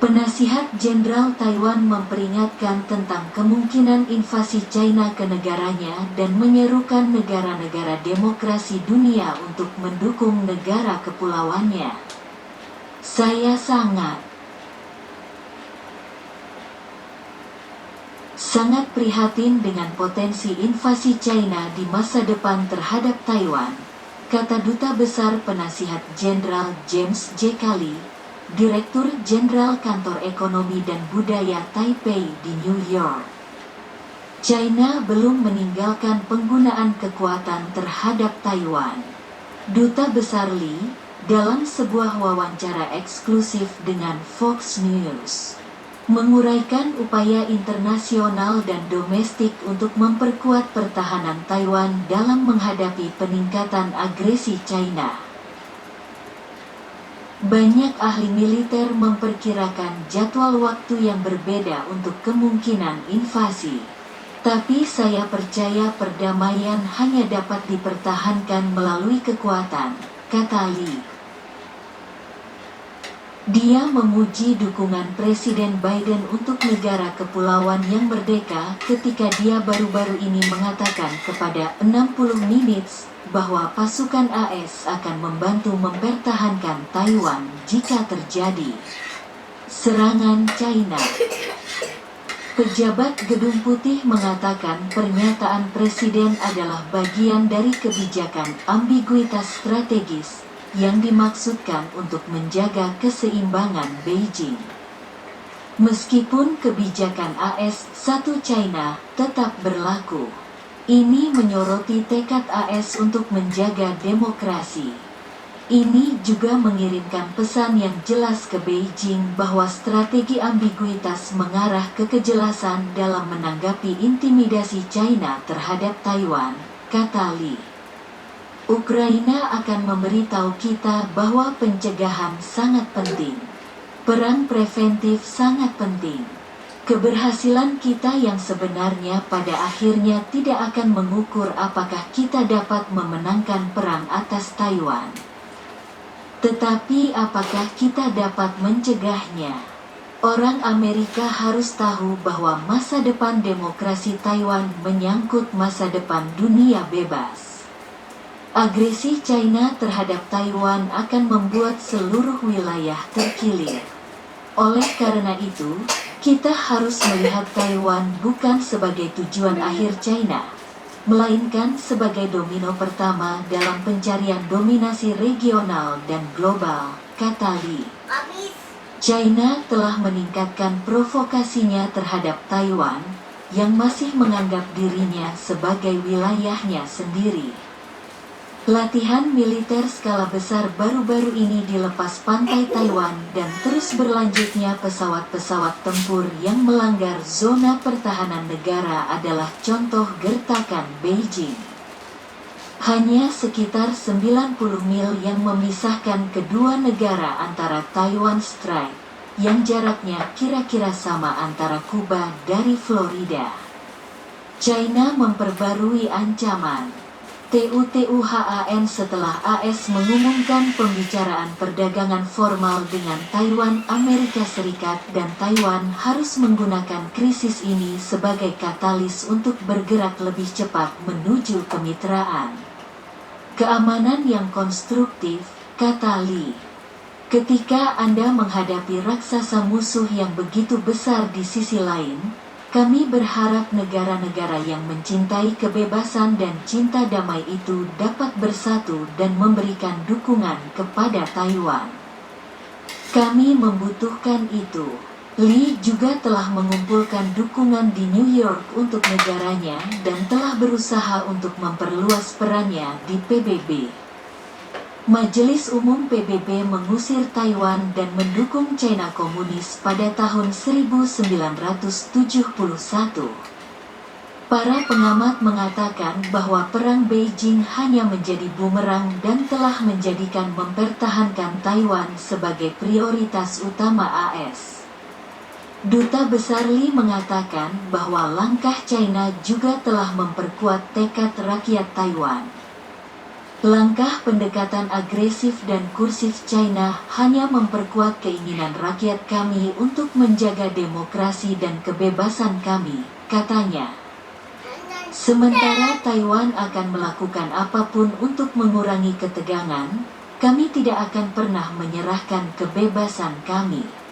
Penasihat Jenderal Taiwan memperingatkan tentang kemungkinan invasi China ke negaranya dan menyerukan negara-negara demokrasi dunia untuk mendukung negara kepulauannya. Saya sangat prihatin dengan potensi invasi China di masa depan terhadap Taiwan, kata Duta Besar Penasihat Jenderal James J. Kelly, Direktur Jenderal Kantor Ekonomi dan Budaya Taipei di New York. China belum meninggalkan penggunaan kekuatan terhadap Taiwan. Duta Besar Lee, dalam sebuah wawancara eksklusif dengan Fox News, menguraikan upaya internasional dan domestik untuk memperkuat pertahanan Taiwan dalam menghadapi peningkatan agresi China. Banyak ahli militer memperkirakan jadwal waktu yang berbeda untuk kemungkinan invasi. Tapi saya percaya perdamaian hanya dapat dipertahankan melalui kekuatan, kata Lee. Dia memuji dukungan Presiden Biden untuk negara kepulauan yang merdeka ketika dia baru-baru ini mengatakan kepada 60 Minutes bahwa pasukan AS akan membantu mempertahankan Taiwan jika terjadi serangan China. Pejabat Gedung Putih mengatakan pernyataan Presiden adalah bagian dari kebijakan ambiguitas strategis yang dimaksudkan untuk menjaga keseimbangan Beijing. Meskipun kebijakan AS Satu China tetap berlaku, ini menyoroti tekad AS untuk menjaga demokrasi. Ini juga mengirimkan pesan yang jelas ke Beijing bahwa strategi ambiguitas mengarah ke kejelasan dalam menanggapi intimidasi China terhadap Taiwan, kata Lee. Ukraina akan memberitahu kita bahwa pencegahan sangat penting. Perang preventif sangat penting. Keberhasilan kita yang sebenarnya pada akhirnya tidak akan mengukur apakah kita dapat memenangkan perang atas Taiwan, tetapi apakah kita dapat mencegahnya. Orang Amerika harus tahu bahwa masa depan demokrasi Taiwan menyangkut masa depan dunia bebas. Agresi China terhadap Taiwan akan membuat seluruh wilayah terkilir. Oleh karena itu, kita harus melihat Taiwan bukan sebagai tujuan akhir China, melainkan sebagai domino pertama dalam pencarian dominasi regional dan global, kata Lee. China telah meningkatkan provokasinya terhadap Taiwan, yang masih menganggap dirinya sebagai wilayahnya sendiri. Latihan militer skala besar baru-baru ini dilepas pantai Taiwan dan terus berlanjutnya pesawat-pesawat tempur yang melanggar zona pertahanan negara adalah contoh gertakan Beijing. Hanya sekitar 90 mil yang memisahkan kedua negara antara Taiwan Strait, yang jaraknya kira-kira sama antara Kuba dari Florida. China memperbarui ancaman TUTUHAN setelah AS mengumumkan pembicaraan perdagangan formal dengan Taiwan. Amerika Serikat dan Taiwan harus menggunakan krisis ini sebagai katalis untuk bergerak lebih cepat menuju kemitraan. Keamanan yang konstruktif, kata Lee. Ketika Anda menghadapi raksasa musuh yang begitu besar di sisi lain, kami berharap negara-negara yang mencintai kebebasan dan cinta damai itu dapat bersatu dan memberikan dukungan kepada Taiwan. Kami membutuhkan itu. Lee juga telah mengumpulkan dukungan di New York untuk negaranya dan telah berusaha untuk memperluas perannya di PBB. Majelis Umum PBB mengusir Taiwan dan mendukung China Komunis pada tahun 1971. Para pengamat mengatakan bahwa perang Beijing hanya menjadi bumerang dan telah menjadikan mempertahankan Taiwan sebagai prioritas utama AS. Duta Besar Lee mengatakan bahwa langkah China juga telah memperkuat tekad rakyat Taiwan. Langkah pendekatan agresif dan kursif China hanya memperkuat keinginan rakyat kami untuk menjaga demokrasi dan kebebasan kami, katanya. Sementara Taiwan akan melakukan apapun untuk mengurangi ketegangan, kami tidak akan pernah menyerahkan kebebasan kami.